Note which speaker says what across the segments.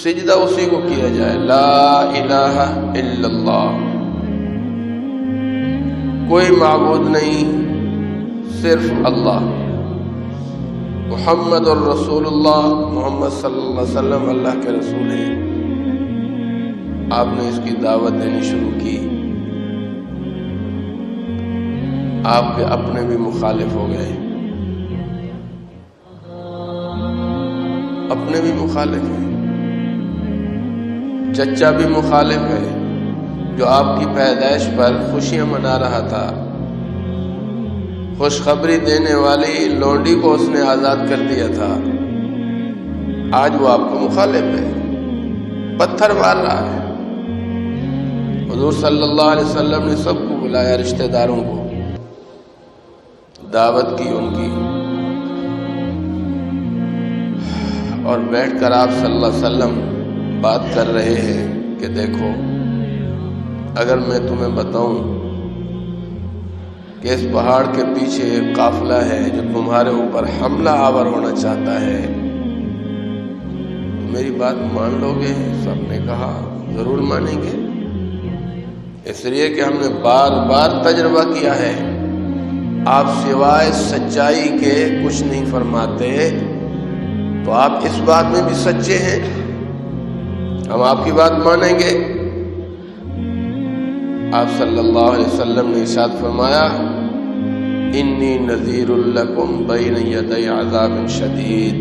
Speaker 1: سجدہ اسی کو کیا جائے، لا الہ الا اللہ، کوئی معبود نہیں صرف اللہ، محمد الرسول اللہ، محمد صلی اللہ علیہ وسلم اللہ کے رسول ہیں۔ آپ نے اس کی دعوت دینی شروع کی، آپ کے اپنے بھی مخالف ہو گئے، اپنے بھی مخالف ہیں، چچا بھی مخالف ہے جو آپ کی پیدائش پر خوشیاں منا رہا تھا، خوشخبری دینے والی لونڈی کو اس نے آزاد کر دیا تھا، آج وہ آپ کو مخالف ہے، پتھر مار رہا ہے۔ حضور صلی اللہ علیہ وسلم نے سب کو بلایا، رشتہ داروں کو دعوت کی ان کی، اور بیٹھ کر آپ صلی اللہ علیہ وسلم بات کر رہے ہیں کہ دیکھو، اگر میں تمہیں بتاؤں کہ اس پہاڑ کے پیچھے ایک قافلہ ہے جو تمہارے اوپر حملہ آور ہونا چاہتا ہے، تو میری بات مان لو گے؟ سب نے کہا ضرور مانیں گے، اس لیے کہ ہم نے بار بار تجربہ کیا ہے، آپ سوائے سچائی کے کچھ نہیں فرماتے، تو آپ اس بات میں بھی سچے ہیں، ہم آپ کی بات مانیں گے۔ آپ صلی اللہ علیہ وسلم نے ارشاد فرمایا، انی نذیر لکم بین یدی عذاب شدید،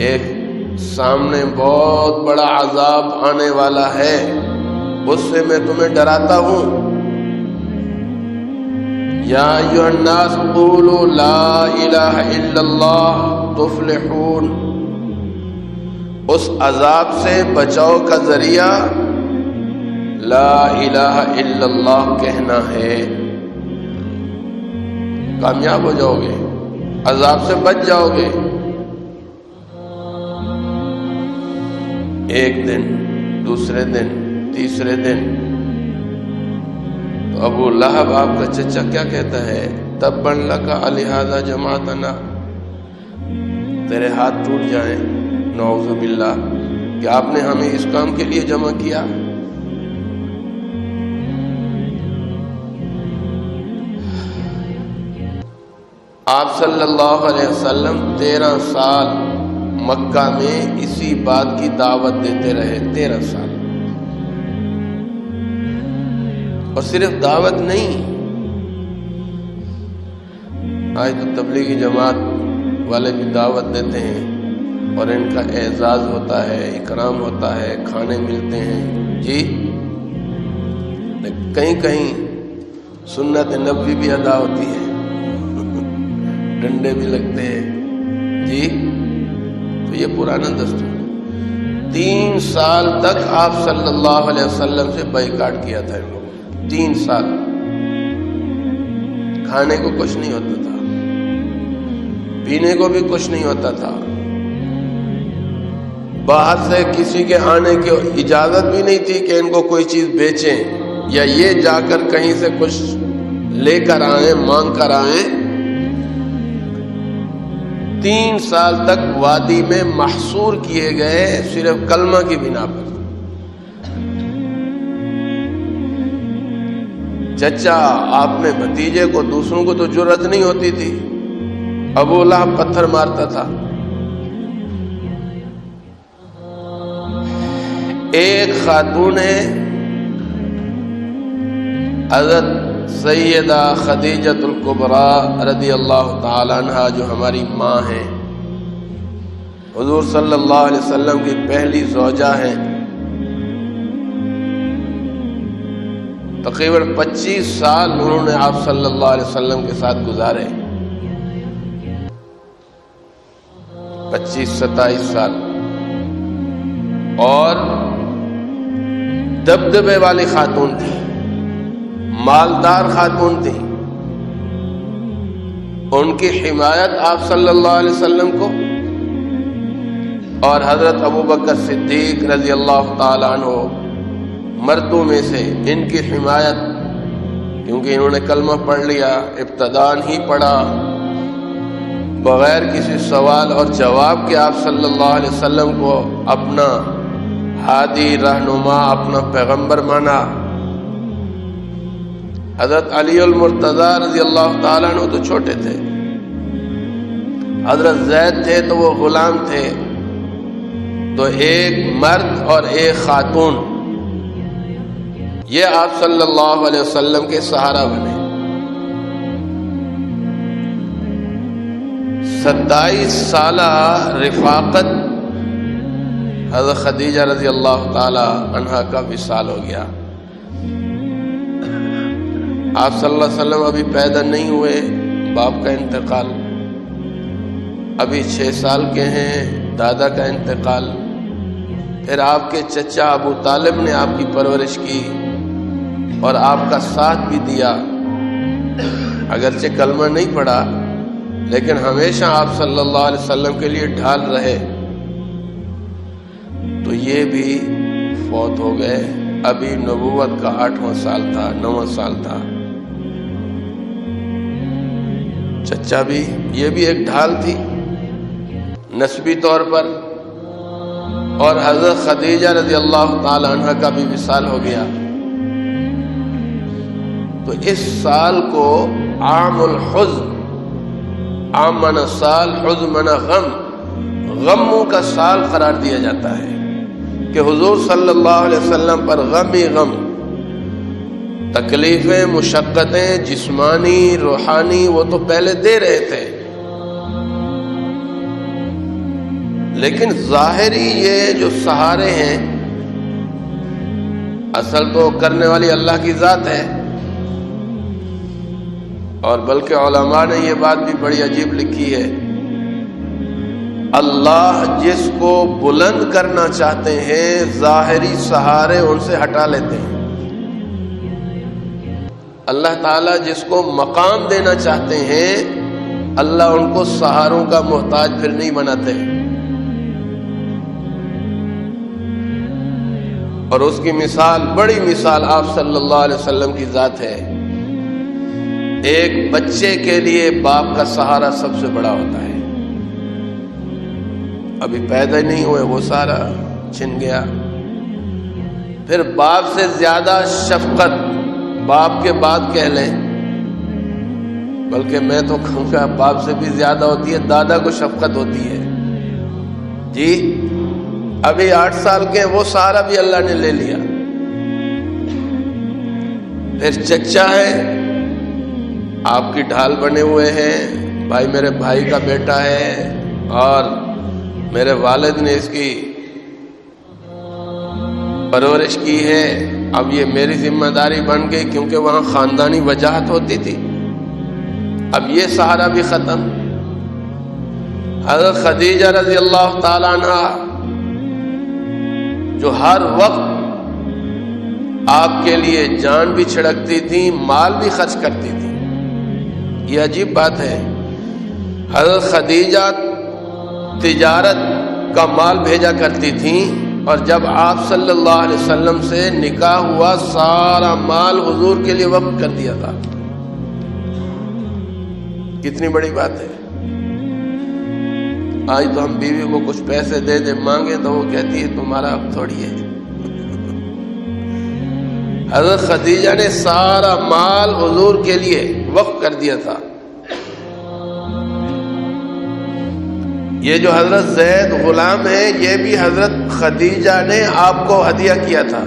Speaker 1: ایک سامنے بہت بڑا عذاب آنے والا ہے، اس سے میں تمہیں ڈراتا ہوں۔ یا ایھا الناس قولوا لا الہ الا اللہ تفلحون، اس عذاب سے بچاؤ کا ذریعہ لا الہ الا اللہ کہنا ہے، کامیاب ہو جاؤ گے، عذاب سے بچ جاؤ گے۔ ایک دن، دوسرے دن، تیسرے دن، تو ابو لہب آپ کا چچا کیا کہتا ہے؟ تبا لک لہذا جمعتنا، تیرے ہاتھ ٹوٹ جائیں، نعوذ باللہ، کہ آپ نے ہمیں اس کام کے لیے جمع کیا۔ آپ صلی اللہ علیہ وسلم 13 سال مکہ میں اسی بات کی دعوت دیتے رہے، 13 سال، اور صرف دعوت نہیں، آج تو تبلیغی جماعت والے بھی دعوت دیتے ہیں اور ان کا اعزاز ہوتا ہے، اکرام ہوتا ہے، کھانے ملتے ہیں، جی کہیں کہیں سنت نبوی بھی ادا ہوتی ہے، ڈنڈے بھی لگتے ہیں، جی تو یہ پرانا دستور۔ 3 سال تک آپ صلی اللہ علیہ وسلم سے بائیکاٹ کیا تھا ان لوگوں نے، 3 سال کھانے کو کچھ نہیں ہوتا تھا، پینے کو بھی کچھ نہیں ہوتا تھا، باہر سے کسی کے آنے کی اجازت بھی نہیں تھی کہ ان کو کوئی چیز بیچیں یا یہ جا کر کہیں سے کچھ لے کر آئیں، مانگ کر آئیں۔ 3 سال تک وادی میں محصور کیے گئے، صرف کلمہ کی بنا پر۔ چچا آپ نے بھتیجے کو، دوسروں کو تو جرأت نہیں ہوتی تھی، ابو لہب پتھر مارتا تھا۔ ایک خاتون ہے حضرت سیدہ خدیجۃ الکبریٰ رضی اللہ تعالی عنہا، جو ہماری ماں ہیں، حضور صلی اللہ علیہ وسلم کی پہلی زوجہ ہیں، تقریباً 25 سال انہوں نے آپ صلی اللہ علیہ وسلم کے ساتھ گزارے، 25-27 سال، اور دبدبے والی خاتون تھی، مالدار خاتون تھی، ان کی حمایت آپ صلی اللہ علیہ وسلم کو اور حضرت ابوبکر صدیق رضی اللہ تعالیٰ عنہ مردوں میں سے، ان کی حمایت، کیونکہ انہوں نے کلمہ پڑھ لیا، ابتداءً ہی پڑھا، بغیر کسی سوال اور جواب کے آپ صلی اللہ علیہ وسلم کو اپنا ہادی رہنما، اپنا پیغمبر مانا۔ حضرت علی المرتضیٰ رضی اللہ تعالیٰ عنہ تو چھوٹے تھے، حضرت زید تھے تو وہ غلام تھے، تو ایک مرد اور ایک خاتون یہ آپ صلی اللہ علیہ وسلم کے سہارا بنے۔ 27 سالہ رفاقت حضرت خدیجہ رضی اللہ تعالی عنہا کا وصال ہو گیا۔ آپ صلی اللہ علیہ وسلم ابھی پیدا نہیں ہوئے، باپ کا انتقال، ابھی 6 سال کے ہیں، دادا کا انتقال، پھر آپ کے چچا ابو طالب نے آپ کی پرورش کی اور آپ کا ساتھ بھی دیا، اگرچہ کلمہ نہیں پڑھا لیکن ہمیشہ آپ صلی اللہ علیہ وسلم کے لیے ڈھال رہے۔ تو یہ بھی فوت ہو گئے، ابھی نبوت کا 8واں سال تھا، 9واں سال تھا۔ چچا بھی، یہ بھی ایک ڈھال تھی نسبی طور پر، اور حضرت خدیجہ رضی اللہ تعالی عنہ کا بھی وصال ہو گیا۔ تو اس سال کو عام الحزن، عام معنی سال، حزن معنی غم، غموں کا سال قرار دیا جاتا ہے کہ حضور صلی اللہ علیہ وسلم پر غم ہی غم، تکلیفیں، مشقتیں جسمانی روحانی وہ تو پہلے دے رہے تھے، لیکن ظاہری یہ جو سہارے ہیں، اصل تو کرنے والی اللہ کی ذات ہے۔ اور بلکہ علماء نے یہ بات بھی بڑی عجیب لکھی ہے، اللہ جس کو بلند کرنا چاہتے ہیں ظاہری سہارے ان سے ہٹا لیتے ہیں، اللہ تعالیٰ جس کو مقام دینا چاہتے ہیں اللہ ان کو سہاروں کا محتاج پھر نہیں بناتے۔ اور اس کی مثال، بڑی مثال آپ صلی اللہ علیہ وسلم کی ذات ہے۔ ایک بچے کے لیے باپ کا سہارا سب سے بڑا ہوتا ہے، ابھی پیدا نہیں ہوئے وہ سہارا چھن گیا، پھر باپ سے زیادہ شفقت باپ کے بعد کہہ لیں، بلکہ میں تو کہوں گا باپ سے بھی زیادہ ہوتی ہے، دادا کو شفقت ہوتی ہے۔ جی ابھی 8 سال کے وہ سہارا بھی اللہ نے لے لیا۔ پھر چچا ہے، آپ کی ڈھال بنے ہوئے ہیں، بھائی میرے بھائی کا بیٹا ہے اور میرے والد نے اس کی پرورش کی ہے، اب یہ میری ذمہ داری بن گئی کیونکہ وہاں خاندانی وجاہت ہوتی تھی، اب یہ سہارا بھی ختم۔ حضرت خدیجہ رضی اللہ تعالی عنہ جو ہر وقت آپ کے لیے جان بھی چھڑکتی تھی، مال بھی خرچ کرتی تھی، یہ عجیب بات ہے۔ حضرت خدیجہ تجارت کا مال بھیجا کرتی تھیں، اور جب آپ صلی اللہ علیہ وسلم سے نکاح ہوا سارا مال حضور کے لیے وقف کر دیا تھا۔ کتنی بڑی بات ہے۔ آج تو ہم بیوی کو کچھ پیسے دے دے مانگے تو وہ کہتی ہے تمہارا اب تھوڑی ہے۔ حضرت خدیجہ نے سارا مال حضور کے لیے وقف کر دیا تھا۔ یہ جو حضرت زید غلام ہے یہ بھی حضرت خدیجہ نے آپ کو ہدیہ کیا تھا۔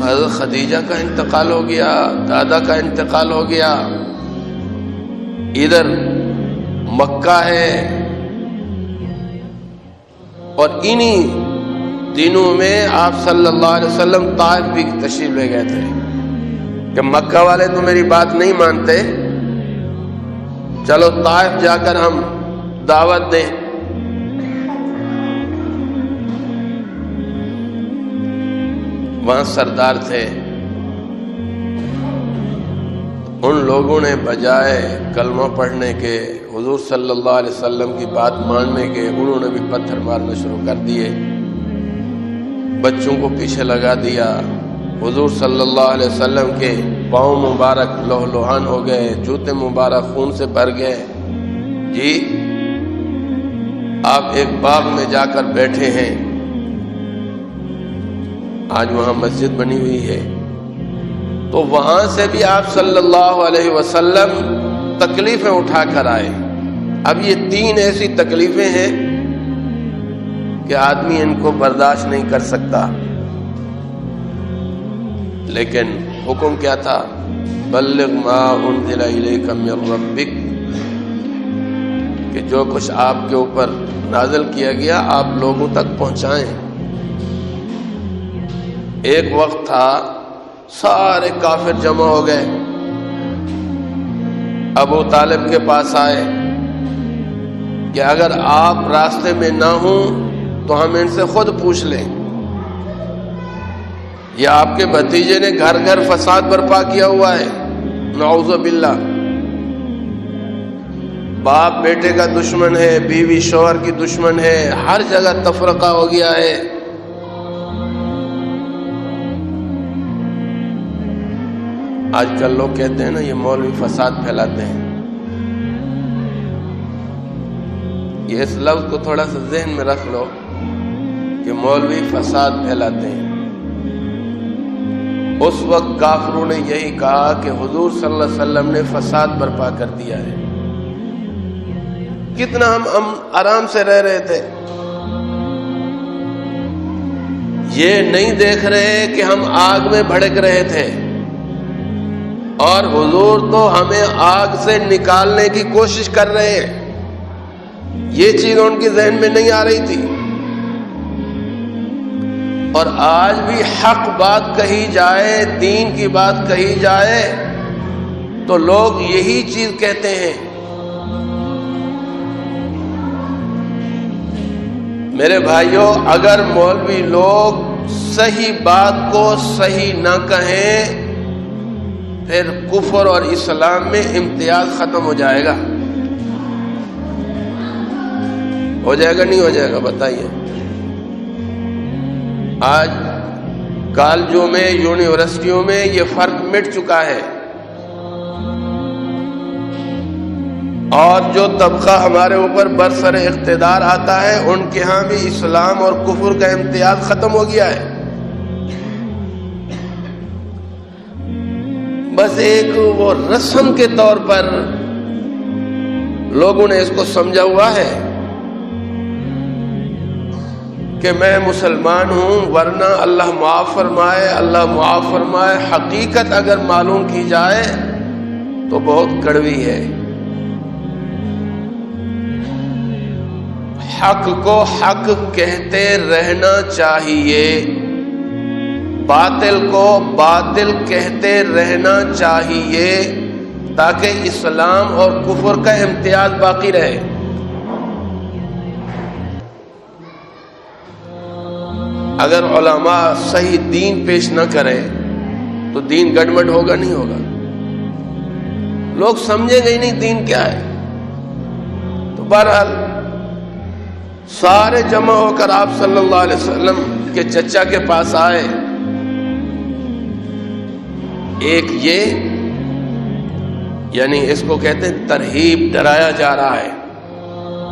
Speaker 1: حضرت خدیجہ کا انتقال ہو گیا، دادا کا انتقال ہو گیا، ادھر مکہ ہے، اور انہی دنوں میں آپ صلی اللہ علیہ وسلم طائف بھی تشریف لے گئے تھے کہ مکہ والے تو میری بات نہیں مانتے، چلو طائف جا کر ہم دعوت دیں۔ وہاں سردار تھے، ان لوگوں نے بجائے کلمہ پڑھنے کے، حضور صلی اللہ علیہ وسلم کی بات ماننے کے، انہوں نے بھی پتھر مارنا شروع کر دیے، بچوں کو پیچھے لگا دیا، حضور صلی اللہ علیہ وسلم کے پاؤں مبارک لوہ لوہان ہو گئے، جوتے مبارک خون سے بھر گئے. جی آپ ایک باغ میں جا کر بیٹھے ہیں، آج وہاں مسجد بنی ہوئی ہے، تو وہاں سے بھی آپ صلی اللہ علیہ وسلم تکلیفیں اٹھا کر آئے. اب یہ 3 ایسی تکلیفیں ہیں کہ آدمی ان کو برداشت نہیں کر سکتا، لیکن حکم کیا تھا؟ بلغ ما انزل الیک من ربک، کہ جو کچھ آپ کے اوپر نازل کیا گیا آپ لوگوں تک پہنچائیں. ایک وقت تھا سارے کافر جمع ہو گئے، ابو طالب کے پاس آئے کہ اگر آپ راستے میں نہ ہوں تو ہم ان سے خود پوچھ لیں. یہ آپ کے بھتیجے نے گھر گھر فساد برپا کیا ہوا ہے، نعوذ باللہ. باپ بیٹے کا دشمن ہے، بیوی شوہر کی دشمن ہے، ہر جگہ تفرقہ ہو گیا ہے. آج کل لوگ کہتے ہیں نا یہ مولوی فساد پھیلاتے ہیں. یہ اس لفظ کو تھوڑا سا ذہن میں رکھ لو کہ مولوی فساد پھیلاتے ہیں. اس وقت کافروں نے یہی کہا کہ حضور صلی اللہ علیہ وسلم نے فساد برپا کر دیا ہے. کتنا ہم آرام سے رہ رہے تھے. یہ نہیں دیکھ رہے کہ ہم آگ میں بھڑک رہے تھے، اور حضور تو ہمیں آگ سے نکالنے کی کوشش کر رہے ہیں. یہ چیز ان کے ذہن میں نہیں آ رہی تھی. اور آج بھی حق بات کہی جائے، دین کی بات کہی جائے تو لوگ یہی چیز کہتے ہیں. میرے بھائیوں، اگر مولوی لوگ صحیح بات کو صحیح نہ کہیں پھر کفر اور اسلام میں امتیاز ختم ہو جائے گا. ہو جائے گا نہیں ہو جائے گا بتائیے؟ آج کالجوں میں، یونیورسٹیوں میں یہ فرق مٹ چکا ہے، اور جو طبقہ ہمارے اوپر برسر اقتدار آتا ہے ان کے ہاں بھی اسلام اور کفر کا امتیاز ختم ہو گیا ہے. بس ایک وہ رسم کے طور پر لوگوں نے اس کو سمجھا ہوا ہے کہ میں مسلمان ہوں، ورنہ اللہ معاف فرمائے، اللہ معاف فرمائے. حقیقت اگر معلوم کی جائے تو بہت کڑوی ہے. حق کو حق کہتے رہنا چاہیے، باطل کو باطل کہتے رہنا چاہیے، تاکہ اسلام اور کفر کا امتیاز باقی رہے. اگر علماء صحیح دین پیش نہ کریں تو دین گڑبڑ ہوگا نہیں ہوگا؟ لوگ سمجھیں گے ہی نہیں دین کیا ہے. تو بہرحال سارے جمع ہو کر آپ صلی اللہ علیہ وسلم کے چچا کے پاس آئے. ایک یہ یعنی اس کو کہتے ہیں ترہیب، ڈرایا جا رہا ہے،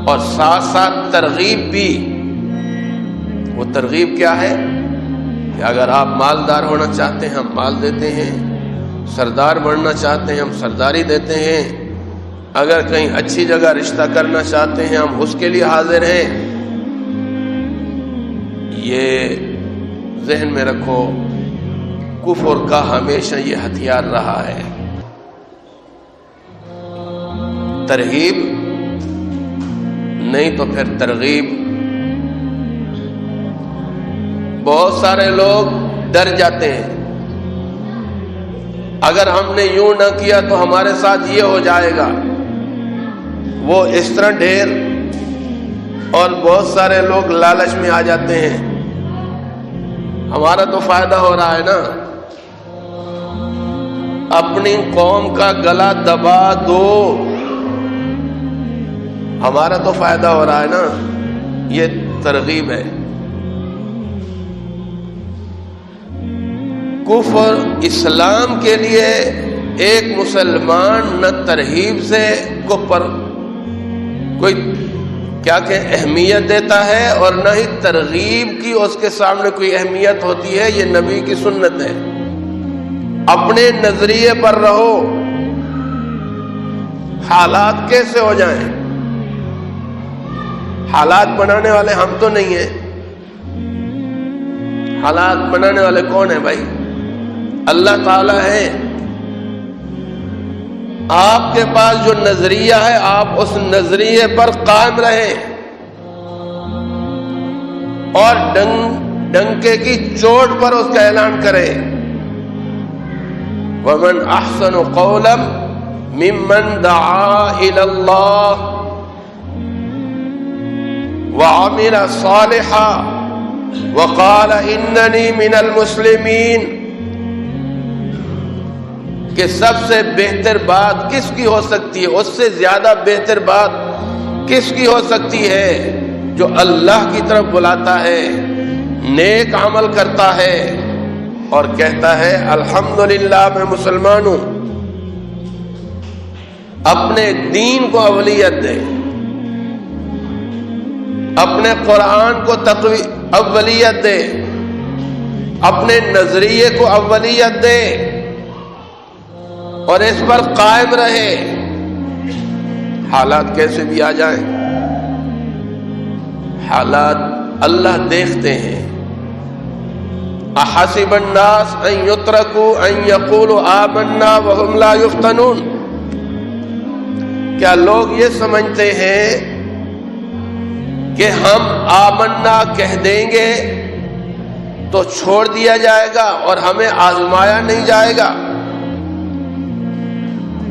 Speaker 1: اور ساتھ ساتھ ترغیب بھی. وہ ترغیب کیا ہے کہ اگر آپ مالدار ہونا چاہتے ہیں ہم مال دیتے ہیں، سردار بننا چاہتے ہیں ہم سرداری دیتے ہیں، اگر کہیں اچھی جگہ رشتہ کرنا چاہتے ہیں ہم اس کے لیے حاضر ہیں. یہ ذہن میں رکھو، کفر کا ہمیشہ یہ ہتھیار رہا ہے. ترغیب نہیں تو پھر ترغیب. بہت سارے لوگ ڈر جاتے ہیں، اگر ہم نے یوں نہ کیا تو ہمارے ساتھ یہ ہو جائے گا. وہ اس طرح ڈھیر، اور بہت سارے لوگ لالچ میں آ جاتے ہیں، ہمارا تو فائدہ ہو رہا ہے نا، اپنی قوم کا گلا دبا دو، ہمارا تو فائدہ ہو رہا ہے نا. یہ ترغیب ہے. کفر اسلام کے لیے ایک مسلمان نہ ترغیب سے کفر کوئی کیا کہ اہمیت دیتا ہے اور نہ ہی ترغیب کی اس کے سامنے کوئی اہمیت ہوتی ہے. یہ نبی کی سنت ہے. اپنے نظریے پر رہو، حالات کیسے ہو جائیں. حالات بنانے والے ہم تو نہیں ہیں. حالات بنانے والے کون ہیں بھائی؟ اللہ تعالی ہے. آپ کے پاس جو نظریہ ہے آپ اس نظریے پر قائم رہیں اور ڈنکے کی چوٹ پر اس کا اعلان کریں. وَمَنْ أَحْسَنُ قَوْلًا مِّمَّنْ دَعَا إِلَى اللَّهِ وَعَمِلَ صَالِحًا وَقَالَ إِنَّنِي مِنَ الْمُسْلِمِينَ. کہ سب سے بہتر بات کس کی ہو سکتی ہے، اس سے زیادہ بہتر بات کس کی ہو سکتی ہے جو اللہ کی طرف بلاتا ہے، نیک عمل کرتا ہے اور کہتا ہے الحمدللہ میں مسلمان ہوں. اپنے دین کو اولیت دے، اپنے قرآن کو اولیت دے، اپنے نظریے کو اولیت دے اور اس پر قائم رہے. حالات کیسے بھی آ جائیں، حالات اللہ دیکھتے ہیں. احسب الناس ان یترکوا ان یقولوا آمنا وهم لا یفتنون. کیا لوگ یہ سمجھتے ہیں کہ ہم آمنا کہہ دیں گے تو چھوڑ دیا جائے گا اور ہمیں آزمایا نہیں جائے گا؟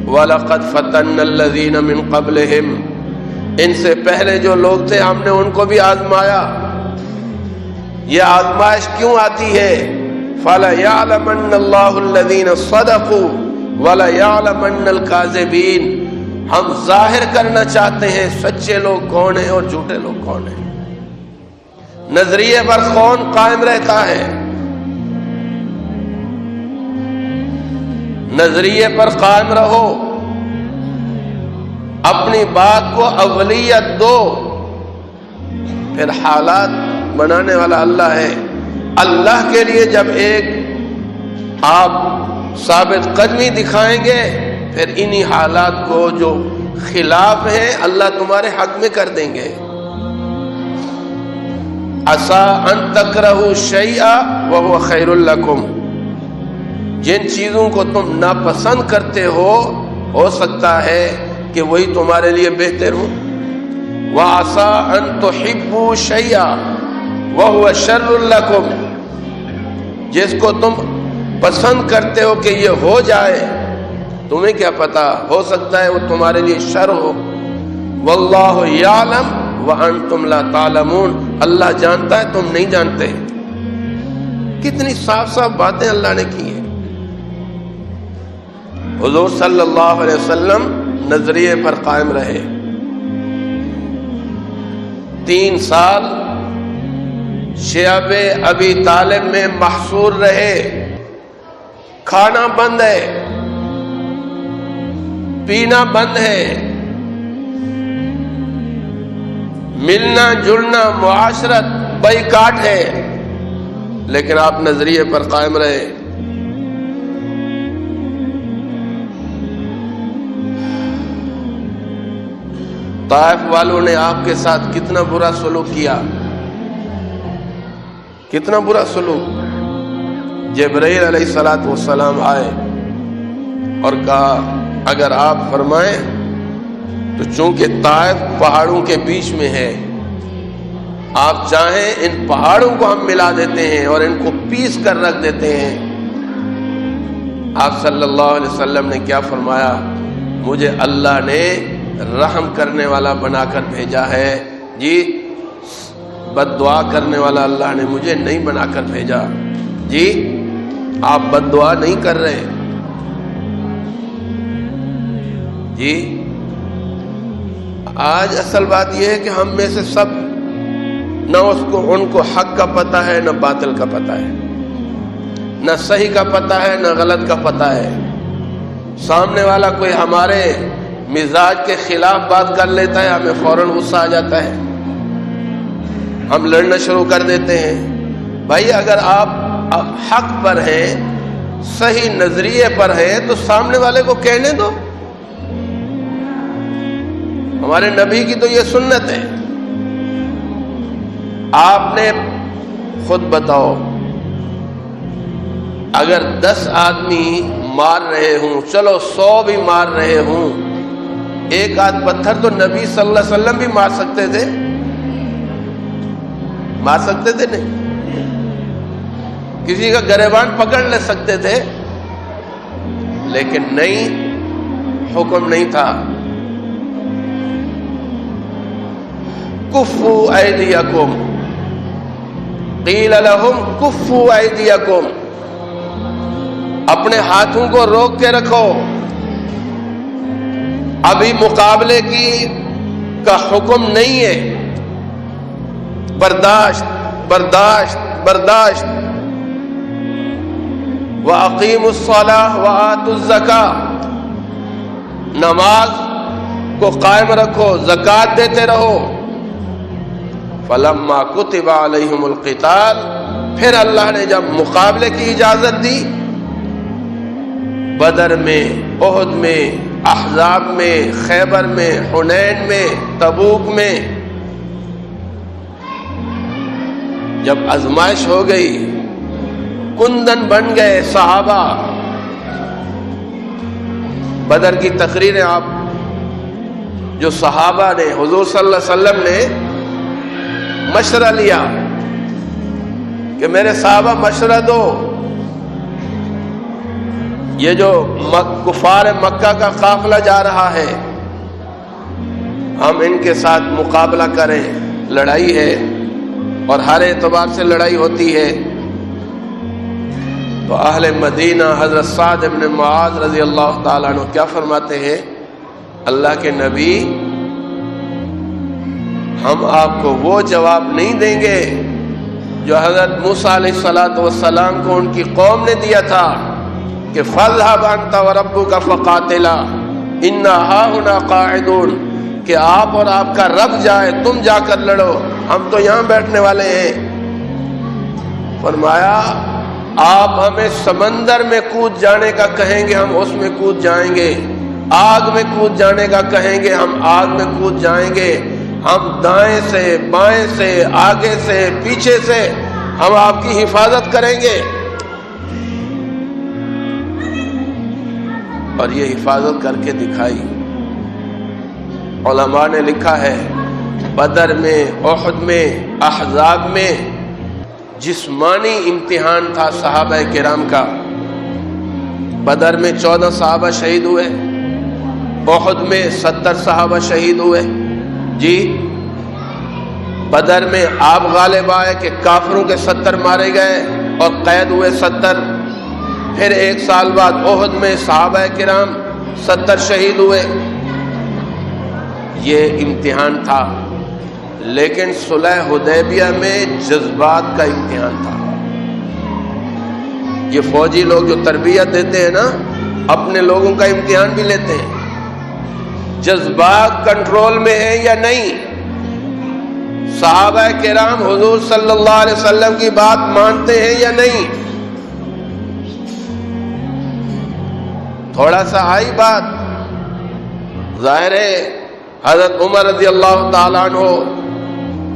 Speaker 1: وَلَقَدْ فَتَنَّ الَّذِينَ مِن قَبْلِهِمْ. ان سے پہلے جو لوگ تھے ہم نے ان کو بھی آزمایا. یہ آزمائش کیوں آتی ہے؟ فَلَيَعْلَمَنَّ اللَّهُ الَّذِينَ صَدَقُوا وَلَيَعْلَمَنَّ الْكَاذِبِينَ. ہم ظاہر کرنا چاہتے ہیں سچے لوگ کون ہیں اور جھوٹے لوگ کون ہیں. نظریے پر کون قائم رہتا ہے؟ نظریے پر قائم رہو، اپنی بات کو اولیت دو. پھر حالات بنانے والا اللہ ہے. اللہ کے لیے جب ایک آپ ثابت قدمی دکھائیں گے پھر انہی حالات کو جو خلاف ہیں اللہ تمہارے حق میں کر دیں گے. عسیٰ ان تکرہوا شیئا وہو خیر لکم. جن چیزوں کو تم ناپسند کرتے ہو سکتا ہے کہ وہی تمہارے لیے بہتر ہو. وعسیٰ ان تحبوا شیئا وہو شر لکم. جس کو تم پسند کرتے ہو کہ یہ ہو جائے تمہیں کیا پتا، ہو سکتا ہے وہ تمہارے لیے شر ہو. واللہ یعلم وانتم لا تعلمون. اللہ جانتا ہے تم نہیں جانتے. کتنی صاف صاف باتیں اللہ نے کی ہیں. حضور صلی اللہ علیہ وسلم نظریے پر قائم رہے. 3 سال شیعہ ابی طالب میں محصور رہے. کھانا بند ہے، پینا بند ہے، ملنا جلنا معاشرت بائیکاٹ ہے، لیکن آپ نظریے پر قائم رہے. طائف والوں نے آپ کے ساتھ کتنا برا سلوک کیا، کتنا برا سلوک. جبرائیل علیہ السلام آئے اور کہا اگر آپ فرمائیں تو چونکہ طائف پہاڑوں کے بیچ میں ہے، آپ چاہیں ان پہاڑوں کو ہم ملا دیتے ہیں اور ان کو پیس کر رکھ دیتے ہیں. آپ صلی اللہ علیہ وسلم نے کیا فرمایا؟ مجھے اللہ نے رحم کرنے والا بنا کر بھیجا ہے. جی بد دعا کرنے والا اللہ نے مجھے نہیں بنا کر بھیجا. جی آپ بد دعا نہیں کر رہے. جی آج اصل بات یہ ہے کہ ہم میں سے سب نہ ان کو حق کا پتہ ہے نہ باطل کا پتہ ہے. نہ صحیح کا پتہ ہے نہ غلط کا پتہ ہے. سامنے والا کوئی ہمارے مزاج کے خلاف بات کر لیتا ہے، ہمیں فوراً غصہ آ جاتا ہے، ہم لڑنا شروع کر دیتے ہیں. بھائی اگر آپ حق پر ہیں، صحیح نظریے پر ہیں، تو سامنے والے کو کہنے دو. ہمارے نبی کی تو یہ سنت ہے. آپ نے خود بتاؤ، اگر 10 آدمی مار رہے ہوں، چلو 100 بھی مار رہے ہوں، ایک آدھ پتھر تو نبی صلی اللہ علیہ وسلم بھی مار سکتے تھے. مار سکتے تھے نہیں؟ کسی کا گریبان پکڑ لے سکتے تھے، لیکن نہیں، حکم نہیں تھا. کفوا ایدیکم، قیل لہم کفوا ایدیکم، اپنے ہاتھوں کو روک کے رکھو، ابھی مقابلے کا حکم نہیں ہے. برداشت برداشت برداشت. وَأَقِيمُوا الصَّلَاةَ وَآتُوا الزَّكَاةَ، نماز کو قائم رکھو، زکوٰۃ دیتے رہو. فَلَمَّا كُتِبَ عَلَيْهِمُ الْقِتَالُ، پھر اللہ نے جب مقابلے کی اجازت دی، بدر میں، احد میں، احزاب میں، خیبر میں، حنین میں، تبوک میں، جب آزمائش ہو گئی، کندن بن گئے صحابہ. بدر کی تقریریں آپ جو صحابہ نے، حضور صلی اللہ علیہ وسلم نے مشورہ لیا کہ میرے صحابہ مشورہ دو، یہ جو کفار مکہ کا قافلہ جا رہا ہے، ہم ان کے ساتھ مقابلہ کریں. لڑائی ہے اور ہر اعتبار سے لڑائی ہوتی ہے. تو اہل مدینہ حضرت سعد بن معاذ رضی اللہ تعالیٰ عنہ کیا فرماتے ہیں؟ اللہ کے نبی، ہم آپ کو وہ جواب نہیں دیں گے جو حضرت موسیٰ علیہ السلام کو ان کی قوم نے دیا تھا کہ فَاذْهَبْ أَنْتَ وَرَبُّكَ فَقَاتِلَا إِنَّا هَاهُنَا قَاعِدُونَ، کہ آپ اور آپ کا رب جائے، تم جا کر لڑو، ہم تو یہاں بیٹھنے والے ہیں. فرمایا آپ ہمیں سمندر میں کود جانے کا کہیں گے، ہم اس میں کود جائیں گے. آگ میں کود جانے کا کہیں گے، ہم آگ میں کود جائیں گے. ہم دائیں سے، بائیں سے، آگے سے، پیچھے سے ہم آپ کی حفاظت کریں گے. اور یہ حفاظت کر کے دکھائی. علماء نے لکھا ہے بدر میں، احد میں، احزاب میں جسمانی امتحان تھا صحابہ کرام کا. بدر میں 14 صحابہ شہید ہوئے، احد میں 70 صحابہ شہید ہوئے. جی بدر میں آپ غالب آئے کہ کافروں کے 70 مارے گئے اور قید ہوئے 70. پھر 1 سال بعد احد میں صحابہ کرام 70 شہید ہوئے. یہ امتحان تھا. لیکن صلح حدیبیہ میں جذبات کا امتحان تھا. یہ فوجی لوگ جو تربیت دیتے ہیں نا، اپنے لوگوں کا امتحان بھی لیتے ہیں. جذبات کنٹرول میں ہے یا نہیں؟ صحابہ کرام حضور صلی اللہ علیہ وسلم کی بات مانتے ہیں یا نہیں؟ تھوڑا سا آئی بات، ظاہر ہے حضرت عمر رضی اللہ تعالیٰ عنہ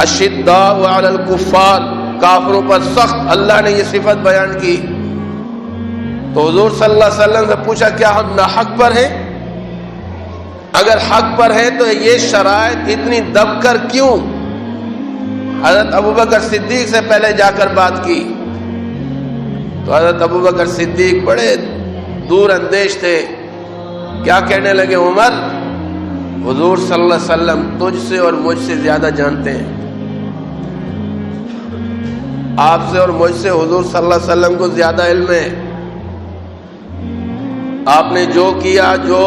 Speaker 1: اشداء علی الکفار، کافروں پر سخت، اللہ نے یہ صفت بیان کی. تو حضور صلی اللہ علیہ وسلم سے پوچھا کیا ہم ناحق پر ہیں؟ اگر حق پر ہے تو یہ شرائط اتنی دب کر کیوں؟ حضرت ابوبکر صدیق سے پہلے جا کر بات کی. تو حضرت ابوبکر صدیق بڑے دور اندیش تھے. کیا کہنے لگے؟ عمر، حضور صلی اللہ علیہ وسلم تجھ سے اور مجھ سے زیادہ جانتے ہیں. آپ سے اور مجھ سے حضور صلی اللہ علیہ وسلم کو زیادہ علم ہے. آپ نے جو کیا، جو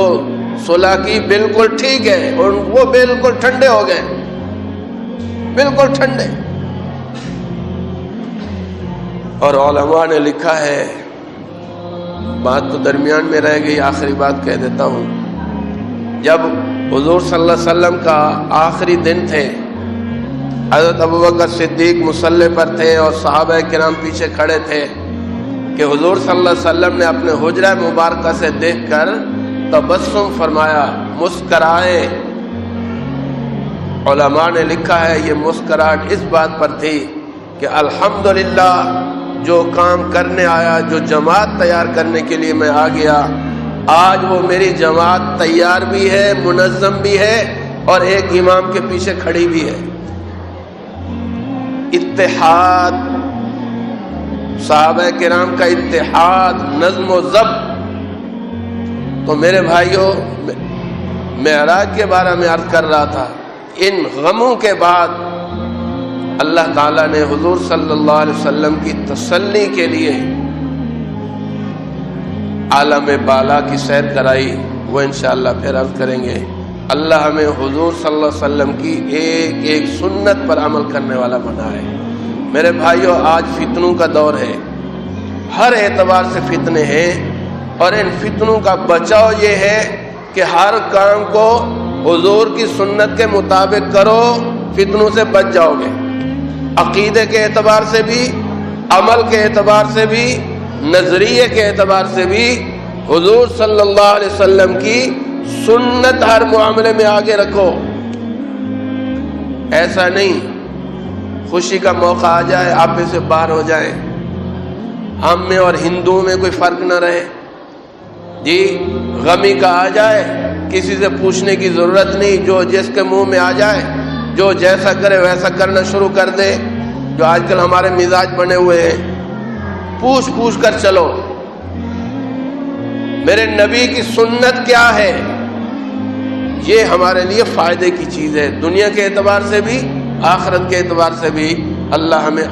Speaker 1: صلح کی، بالکل ٹھیک ہے. اور وہ بالکل ٹھنڈے ہو گئے، بالکل ٹھنڈے. اور علماء نے لکھا ہے بات تو درمیان میں رہ گئی، آخری بات کہہ دیتا ہوں۔ جب حضور صلی اللہ علیہ وسلم کا آخری دن تھے، حضرت ابوبکر صدیق مصلی پر تھے اور صحابہ کرام پیچھے کھڑے تھے کہ حضور صلی اللہ علیہ وسلم نے اپنے حجرہ مبارکہ سے دیکھ کر تبسم فرمایا، مسکرائے۔ علماء نے لکھا ہے یہ مسکراہٹ اس بات پر تھی کہ الحمدللہ جو کام کرنے آیا، جو جماعت تیار کرنے کے لیے میں آ گیا، آج وہ میری جماعت تیار بھی ہے، منظم بھی ہے اور ایک امام کے پیچھے کھڑی بھی ہے۔ اتحاد، صحابہ کرام کا اتحاد، نظم و ضبط۔ تو میرے بھائیوں، معراج کے بارے میں عرض کر رہا تھا، ان غموں کے بعد اللہ تعالیٰ نے حضور صلی اللہ علیہ وسلم کی تسلی کے لیے عالم بالا کی سیر کرائی، وہ انشاءاللہ پھر عرض کریں گے۔ اللہ ہمیں حضور صلی اللہ علیہ وسلم کی ایک ایک سنت پر عمل کرنے والا بنائے۔ میرے بھائیوں، آج فتنوں کا دور ہے، ہر اعتبار سے فتنے ہیں، اور ان فتنوں کا بچاؤ یہ ہے کہ ہر کام کو حضور کی سنت کے مطابق کرو، فتنوں سے بچ جاؤ گے۔ عقیدے کے اعتبار سے بھی، عمل کے اعتبار سے بھی، نظریے کے اعتبار سے بھی حضور صلی اللہ علیہ وسلم کی سنت ہر معاملے میں آگے رکھو۔ ایسا نہیں خوشی کا موقع آ جائے آپ سے باہر ہو جائیں، ہم میں اور ہندوؤں میں کوئی فرق نہ رہے جی، غمی کا آ جائے کسی سے پوچھنے کی ضرورت نہیں، جو جس کے منہ میں آ جائے، جو جیسا کرے ویسا کرنا شروع کر دے۔ جو آج کل ہمارے مزاج بنے ہوئے ہیں، پوچھ پوچھ کر چلو۔ میرے نبی کی سنت کیا ہے، یہ ہمارے لیے فائدے کی چیز ہے، دنیا کے اعتبار سے بھی، آخرت کے اعتبار سے بھی۔ اللہ ہمیں